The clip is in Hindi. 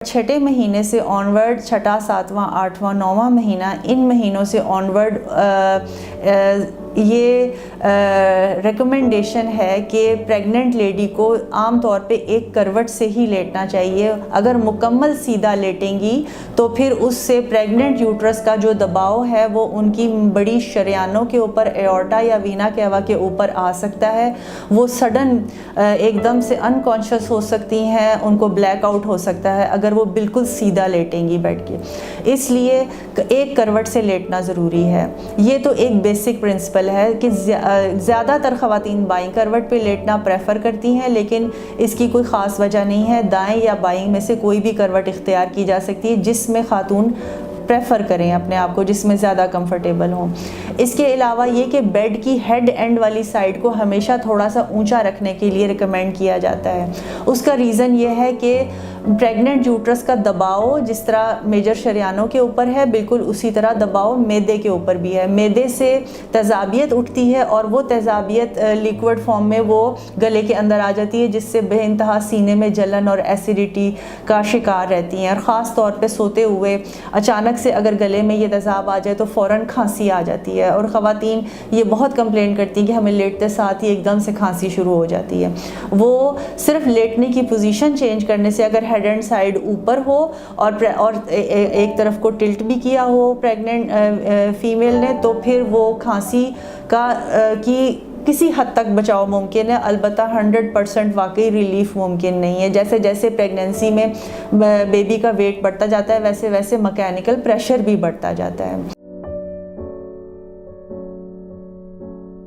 छठे महीने से ऑनवर्ड, छठा, सातवां, आठवां, नौवां महीना, इन महीनों से ऑनवर्ड ये रिकमेंडेशन है कि प्रेग्नेंट लेडी को आम तौर पे एक करवट से ही लेटना चाहिए। अगर मुकम्मल सीधा लेटेंगी तो फिर उससे प्रेग्नेंट यूट्रस का जो दबाव है वो उनकी बड़ी शरियानों के ऊपर, एओर्टा या वीना कैवा के ऊपर आ सकता है। वो सडन एकदम से अनकॉन्शियस हो सकती हैं, उनको ब्लैकआउट हो सकता है अगर वो बिल्कुल सीधा लेटेंगी बेड के। इसलिए एक करवट से लेटना ज़रूरी है। ये तो एक बेसिक प्रिंसिपल है कि ज़्यादातर ख़वातीन बाईं करवट पे लेटना प्रेफर करती हैं, लेकिन इसकी कोई ख़ास वजह नहीं है। दाएं या बाईं में से कोई भी करवट इख्तियार की जा सकती है जिसमें खातून प्रेफर करें अपने आप को, जिसमें ज़्यादा कंफर्टेबल हों। इसके अलावा ये कि बेड की हेड एंड वाली साइड को हमेशा थोड़ा सा ऊंचा रखने के लिए रिकमेंड किया जाता है। उसका रीज़न ये है कि प्रेग्नेंट यूट्रस का दबाव जिस तरह मेजर शरियानों के ऊपर है, बिल्कुल उसी तरह दबाव मैदे के ऊपर भी है। मैदे से तेज़ाबियत उठती है और वो तेज़ाबियत लिक्विड फॉर्म में वो गले के अंदर आ जाती है, जिससे बेइंतहा सीने में जलन और एसिडिटी का शिकार रहती हैं। और ख़ास तौर पे सोते हुए अचानक से अगर गले में ये तेज़ाब आ जाए तो फ़ौरन खांसी आ जाती है, और ख़वातीन ये बहुत कंप्लेन करती हैं कि हमें लेटते साथ ही एकदम से खांसी शुरू हो जाती है। वो सिर्फ लेटने की पोजीशन चेंज करने से, अगर हेड एंड साइड ऊपर हो और एक तरफ को टिल्ट भी किया हो प्रेग्नेंट फीमेल ने, तो फिर वो खांसी की किसी हद तक बचाव मुमकिन है। अलबत्ता 100% वाकई रिलीफ मुमकिन नहीं है। जैसे जैसे प्रेगनेंसी में बेबी का वेट बढ़ता जाता है वैसे वैसे मैकेनिकल प्रेशर भी बढ़ता जाता है।